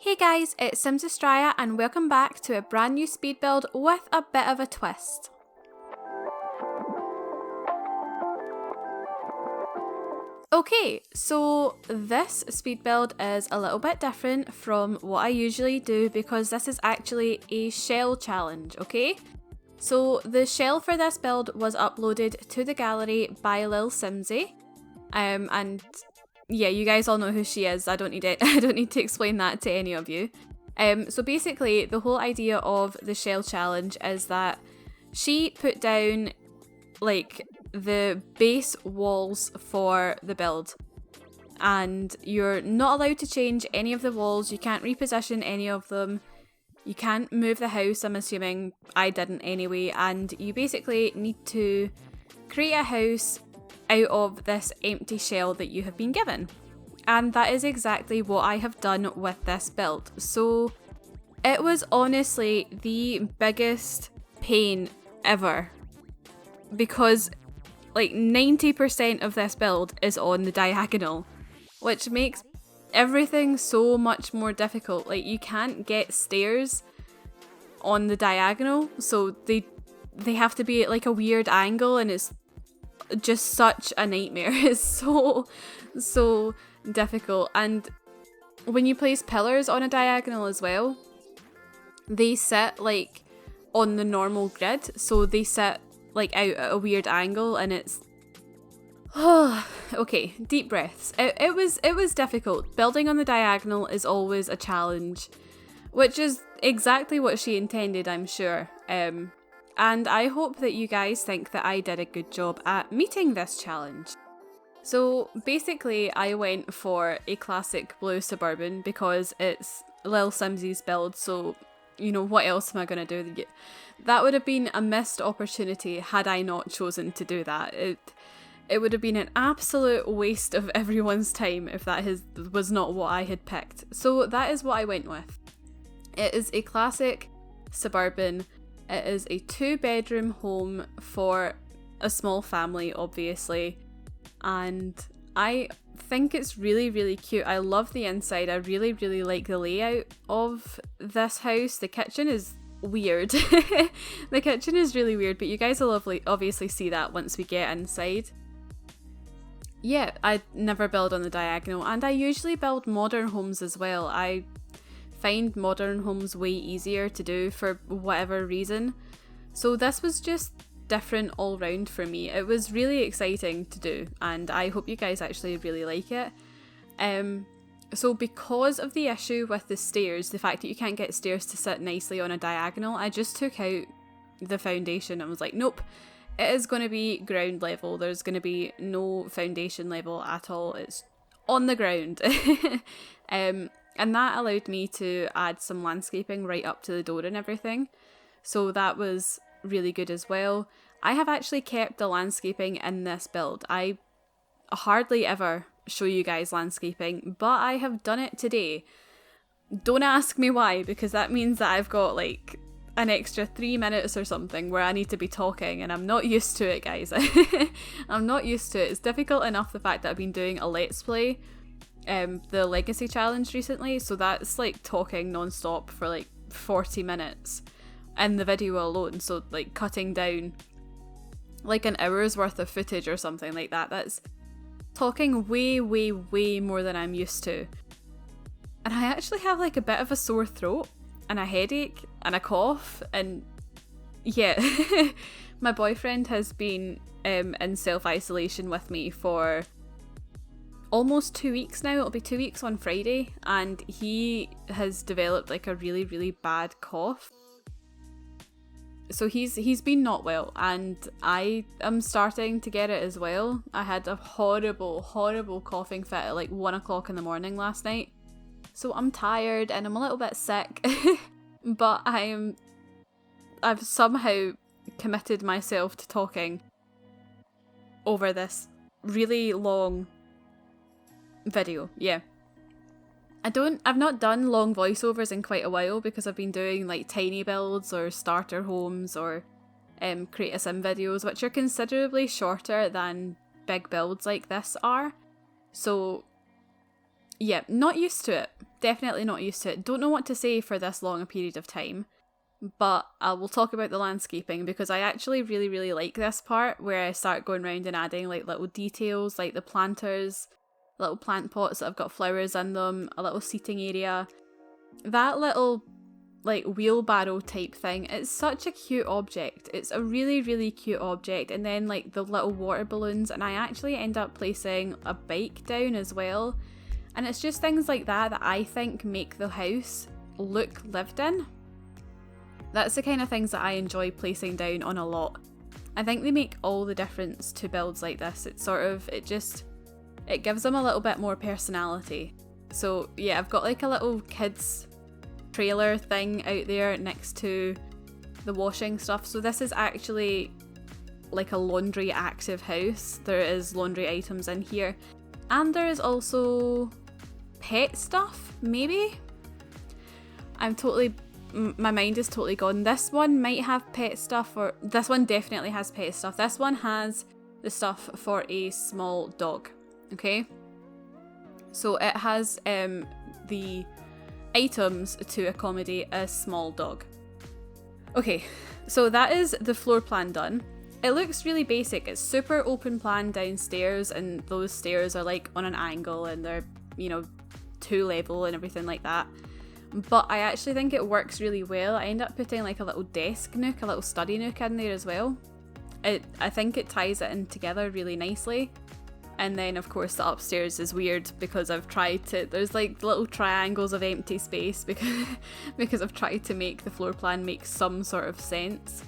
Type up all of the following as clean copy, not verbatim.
Hey guys, it's Simsie and welcome back to a brand new speed build with a bit of a twist. Okay, so this speed build is a little bit different from what I usually do because this is actually a shell challenge, okay? So the shell for this build was uploaded to the gallery by lilsimsie, and yeah, you guys all know who she is. I don't need to explain that to any of you. So basically, the whole idea of the shell challenge is that she put down like the base walls for the build, and you're not allowed to change any of the walls. You can't reposition any of them. You can't move the house. I'm assuming I didn't anyway. And you basically need to create a house out of this empty shell that you have been given. And that is exactly what I have done with this build. So it was honestly the biggest pain ever because like 90% of this build is on the diagonal, which makes everything so much more difficult. Like you can't get stairs on the diagonal, so they have to be at like a weird angle, and it's just such a nightmare. It's so difficult. And when you place pillars on a diagonal as well, they sit like on the normal grid, so they sit like out at a weird angle, and it's okay, deep breaths. It was difficult. Building on the diagonal is always a challenge, which is exactly what she intended, I'm sure. And I hope that you guys think that I did a good job at meeting this challenge. So basically I went for a classic blue suburban because it's lilsimsie's build, so you know, what else am I going to do? That would have been a missed opportunity had I not chosen to do that. It would have been an absolute waste of everyone's time if that was not what I had picked. So that is what I went with. It is a classic suburban. It is a 2-bedroom home for a small family, obviously. And I think it's really, really cute. I love the inside. I really, really like the layout of this house. The kitchen is weird. The kitchen is really weird, but you guys will obviously see that once we get inside. Yeah, I never build on the diagonal, and I usually build modern homes as well. I find modern homes way easier to do for whatever reason. So this was just different all round for me. It was really exciting to do, and I hope you guys actually really like it. So because of the issue with the stairs, the fact that you can't get stairs to sit nicely on a diagonal, I just took out the foundation and was like, nope, it is going to be ground level. There's going to be no foundation level at all. It's on the ground. And that allowed me to add some landscaping right up to the door and everything. So that was really good as well. I have actually kept the landscaping in this build. I hardly ever show you guys landscaping, but I have done it today. Don't ask me why, because that means that I've got like an extra 3 minutes or something where I need to be talking, and I'm not used to it, guys. I'm not used to it. It's difficult enough the fact that I've been doing a let's play, the legacy challenge recently, so that's like talking non-stop for like 40 minutes in the video alone, so like cutting down like an hour's worth of footage or something like that. That's talking way more than I'm used to. And I actually have like a bit of a sore throat and a headache and a cough, and yeah. My boyfriend has been in self-isolation with me for almost 2 weeks now. It'll be 2 weeks on Friday, and he has developed like a really bad cough. So he's been not well, and I am starting to get it as well. I had a horrible coughing fit at like 1 o'clock in the morning last night. So I'm tired and I'm a little bit sick, but I've somehow committed myself to talking over this really long video. Yeah. I've not done long voiceovers in quite a while because I've been doing like tiny builds or starter homes or create a sim videos, which are considerably shorter than big builds like this are. So yeah, not used to it. definitely not used to it. Don't know what to say for this long a period of time, but I will talk about the landscaping because I actually really, really like this part where I start going around and adding like little details, like the planters, little plant pots that have got flowers in them, a little seating area. That little like wheelbarrow type thing, it's such a cute object. It's a really, really cute object. And then like the little water balloons, and I actually end up placing a bike down as well. And it's just things like that that I think make the house look lived in. That's the kind of things that I enjoy placing down on a lot. I think they make all the difference to builds like this. It's sort of, it gives them a little bit more personality. So yeah, I've got like a little kids trailer thing out there next to the washing stuff. So this is actually like a laundry active house. There is laundry items in here. And there is also pet stuff, maybe? My mind is totally gone. This one might have pet stuff, or this one definitely has pet stuff. This one has the stuff for a small dog, okay? So it has the items to accommodate a small dog. Okay, so that is the floor plan done. It looks really basic. It's super open plan downstairs, and those stairs are like on an angle and they're, 2 level and everything like that. But I actually think it works really well. I end up putting like a little desk nook, a little study nook in there as well. I think it ties it in together really nicely. And then of course the upstairs is weird because there's like little triangles of empty space because I've tried to make the floor plan make some sort of sense.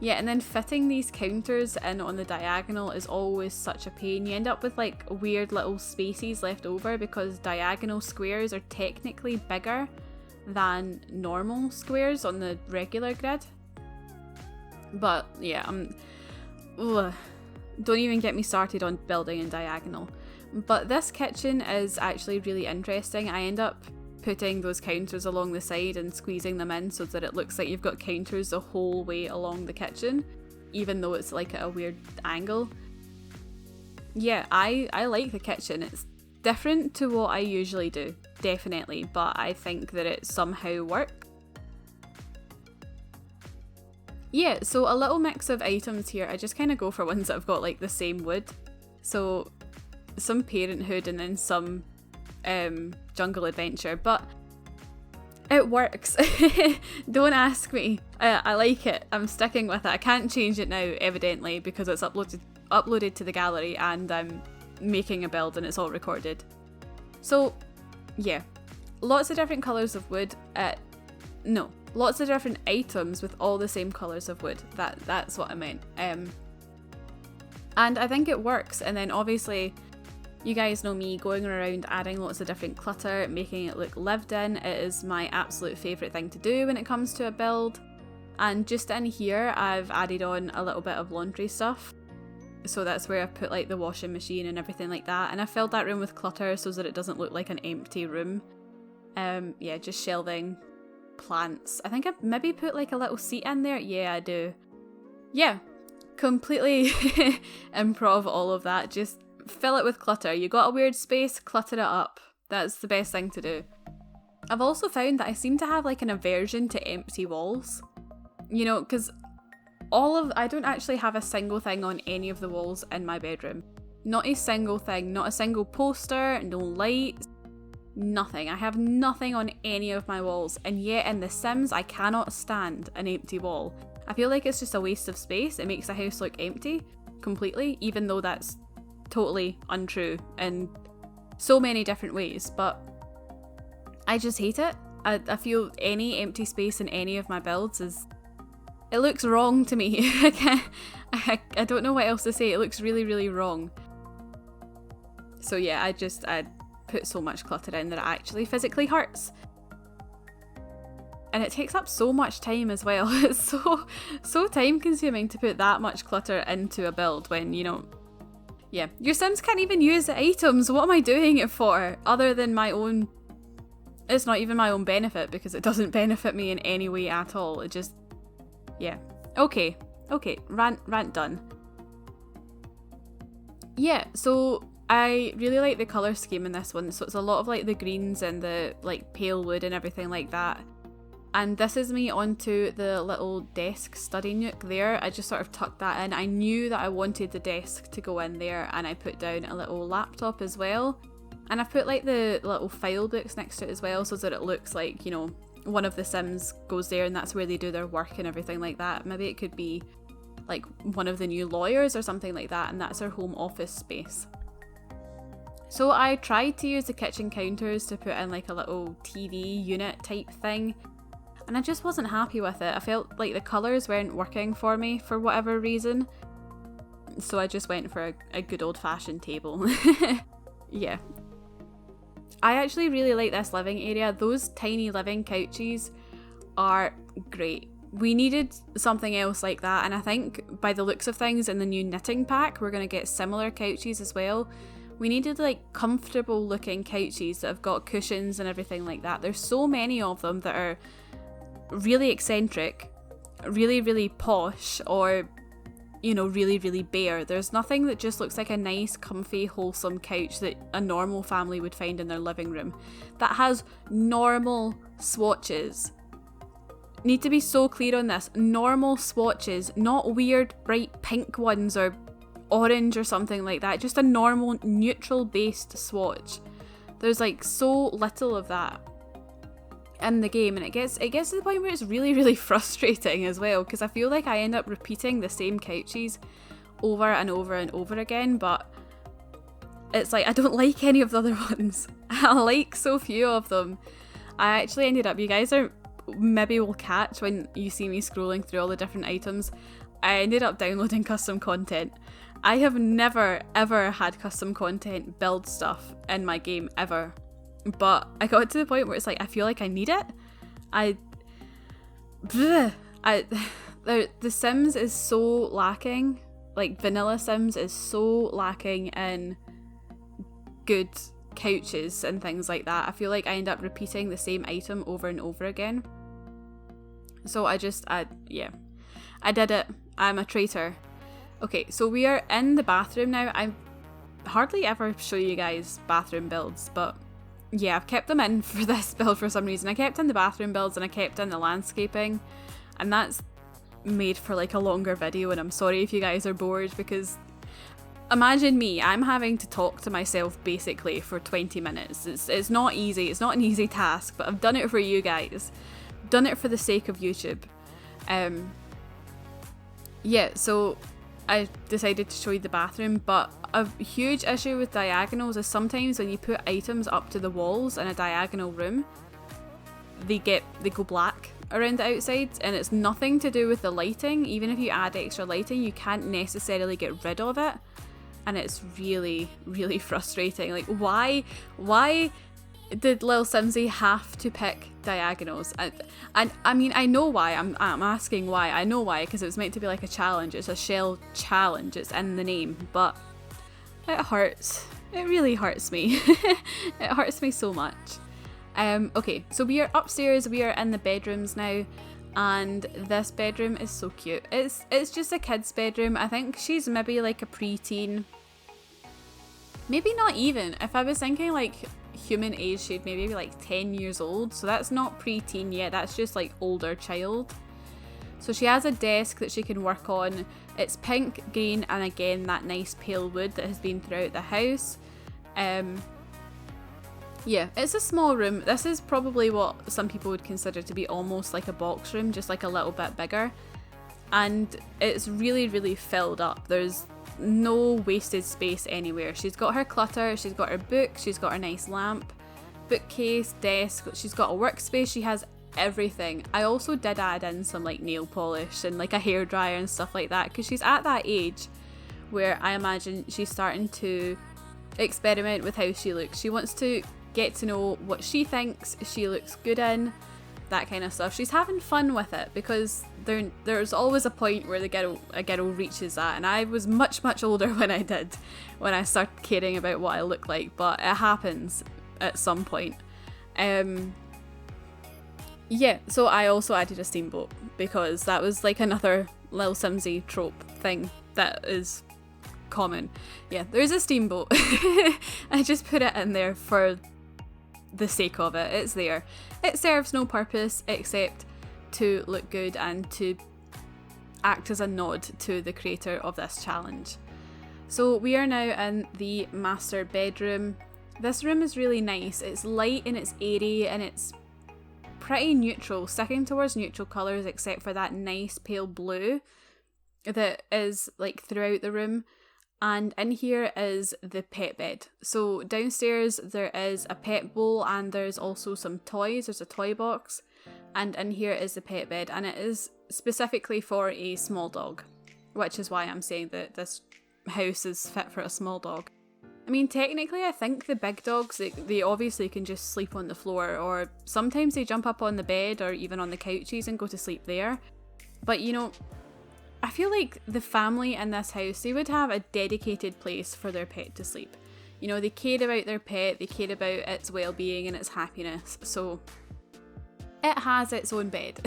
Yeah, and then fitting these counters in on the diagonal is always such a pain. You end up with like weird little spaces left over because diagonal squares are technically bigger than normal squares on the regular grid. But yeah, don't even get me started on building in diagonal. But this kitchen is actually really interesting. I end up putting those counters along the side and squeezing them in so that it looks like you've got counters the whole way along the kitchen, even though it's like at a weird angle. Yeah, I like the kitchen. It's different to what I usually do, definitely, but I think that it somehow works. Yeah, so a little mix of items here. I just kind of go for ones that have got like the same wood. So some Parenthood and then some Jungle Adventure, but it works. Don't ask me. I like it. I'm sticking with it. I can't change it now, evidently, because it's uploaded to the gallery and I'm making a build and it's all recorded. So yeah, lots of different colours of wood. Lots of different items with all the same colours of wood. That's what I meant. And I think it works. And then obviously, you guys know me going around adding lots of different clutter, making it look lived in. It is my absolute favourite thing to do when it comes to a build. And just in here, I've added on a little bit of laundry stuff. So that's where I've put like the washing machine and everything like that. And I filled that room with clutter so that it doesn't look like an empty room. Yeah, just shelving, plants. I think I've maybe put like a little seat in there. Yeah, I do. Yeah, completely improv all of that. Just fill it with clutter. You got a weird space, clutter it up. That's the best thing to do. I've also found that I seem to have like an aversion to empty walls. Because I don't actually have a single thing on any of the walls in my bedroom. Not a single thing, not a single poster, no lights, nothing. I have nothing on any of my walls, and yet in The Sims I cannot stand an empty wall. I feel like it's just a waste of space. It makes the house look empty completely, even though that's totally untrue in so many different ways, but I just hate it. I feel any empty space in any of my builds it looks wrong to me. I don't know what else to say. It looks really, really wrong. So yeah, I put so much clutter in that it actually physically hurts. And it takes up so much time as well. It's so time consuming to put that much clutter into a build when, yeah, your Sims can't even use the items. What am I doing it for? Other than my own... It's not even my own benefit because it doesn't benefit me in any way at all. It just... Yeah. Okay, rant done. Yeah, so I really like the colour scheme in this one, so it's a lot of like the greens and the like pale wood and everything like that. And this is me onto the little desk study nook there. I just sort of tucked that in. I knew that I wanted the desk to go in there, and I put down a little laptop as well. And I've put like the little file books next to it as well, so that it looks like, you know, one of the Sims goes there and that's where they do their work and everything like that. Maybe it could be like one of the new lawyers or something like that, and that's their home office space. So I tried to use the kitchen counters to put in like a little TV unit type thing, and I just wasn't happy with it. I felt like the colours weren't working for me for whatever reason, so I just went for a good old fashioned table. Yeah. I actually really like this living area. Those tiny living couches are great. We needed something else like that, and I think by the looks of things in the new knitting pack we're going to get similar couches as well. We needed like comfortable looking couches that have got cushions and everything like that. There's so many of them that are really eccentric, really, really posh, or, you know, really, really bare. There's nothing that just looks like a nice, comfy, wholesome couch that a normal family would find in their living room that has normal swatches. Need to be so clear on this. Normal swatches, not weird, bright pink ones or orange or something like that. Just a normal, neutral based swatch. There's like so little of that in the game, and it gets to the point where it's really, really frustrating as well, because I feel like I end up repeating the same couches over and over and over again, but it's like I don't like any of the other ones. I like so few of them. I actually ended up, you guys are maybe will catch when you see me scrolling through all the different items, I ended up downloading custom content. I have never ever had custom content build stuff in my game ever. But I got to the point where it's like I feel like I need it. The Sims is so lacking. Like vanilla Sims is so lacking in good couches and things like that. I feel like I end up repeating the same item over and over again. So I did it. I'm a traitor. Okay, so we are in the bathroom now. I hardly ever show you guys bathroom builds, but yeah, I've kept them in for this build for some reason. I kept in the bathroom builds and I kept in the landscaping, and that's made for like a longer video, and I'm sorry if you guys are bored, because imagine me, I'm having to talk to myself basically for 20 minutes. It's not easy, it's not an easy task, but I've done it for you guys. I've done it for the sake of YouTube. Yeah, so I decided to show you the bathroom, but a huge issue with diagonals is sometimes when you put items up to the walls in a diagonal room, they go black around the outside, and it's nothing to do with the lighting. Even if you add extra lighting, you can't necessarily get rid of it, and it's really, really frustrating. Like, why did lilsimsie have to pick diagonals? And I mean, I know why. I'm asking why. I know why, because it was meant to be like a challenge. It's a shell challenge. It's in the name, but it hurts. It really hurts me. It hurts me so much. Okay, so we are upstairs. We are in the bedrooms now, and this bedroom is so cute. It's just a kid's bedroom. I think she's maybe like a preteen. Maybe not even. If I was thinking like human age, she'd maybe be like 10 years old, so that's not preteen yet, that's just like older child. So she has a desk that she can work on. It's pink, green, and again that nice pale wood that has been throughout the house. Yeah, it's a small room. This is probably what some people would consider to be almost like a box room, just like a little bit bigger, and it's really, really filled up. There's no wasted space anywhere. She's got her clutter, she's got her book, she's got her nice lamp, bookcase, desk, she's got a workspace, she has everything. I also did add in some like nail polish and like a hairdryer and stuff like that, because she's at that age where I imagine she's starting to experiment with how she looks. She wants to get to know what she thinks she looks good in, that kind of stuff. She's having fun with it, because there's always a point where a girl reaches that, and I was much, much older when I started caring about what I look like, but it happens at some point. Yeah, so I also added a steamboat, because that was like another lilsimsie trope thing that is common. Yeah, there's a steamboat. I just put it in there for the sake of it. It's there. It serves no purpose except to look good and to act as a nod to the creator of this challenge. So we are now in the master bedroom. This room is really nice. It's light and it's airy and it's pretty neutral, sticking towards neutral colours except for that nice pale blue that is like throughout the room. And in here is the pet bed. So downstairs there is a pet bowl and there's also some toys. There's a toy box. And in here is the pet bed, and it is specifically for a small dog, which is why I'm saying that this house is fit for a small dog. I mean, technically I think the big dogs, they obviously can just sleep on the floor, or sometimes they jump up on the bed or even on the couches and go to sleep there. But you know, I feel like the family in this house, they would have a dedicated place for their pet to sleep. You know, they care about their pet, they care about its well-being and its happiness, so it has its own bed,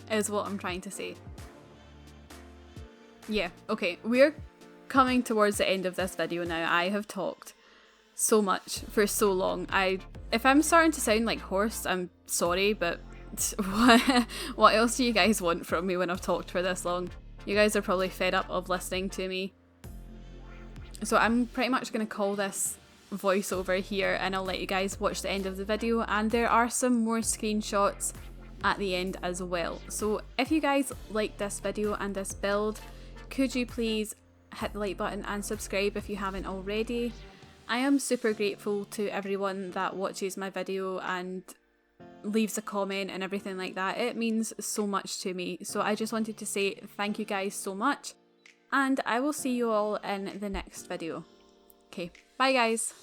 is what I'm trying to say. Yeah, okay, we're coming towards the end of this video now. I have talked so much for so long. If I'm starting to sound like hoarse, I'm sorry, but what else do you guys want from me when I've talked for this long? You guys are probably fed up of listening to me. So I'm pretty much going to call this voiceover here, and I'll let you guys watch the end of the video, and there are some more screenshots at the end as well. So if you guys like this video and this build, could you please hit the like button and subscribe if you haven't already. I am super grateful to everyone that watches my video and leaves a comment and everything like that. It means so much to me, so I just wanted to say thank you guys so much, and I will see you all in the next video. Okay, bye guys!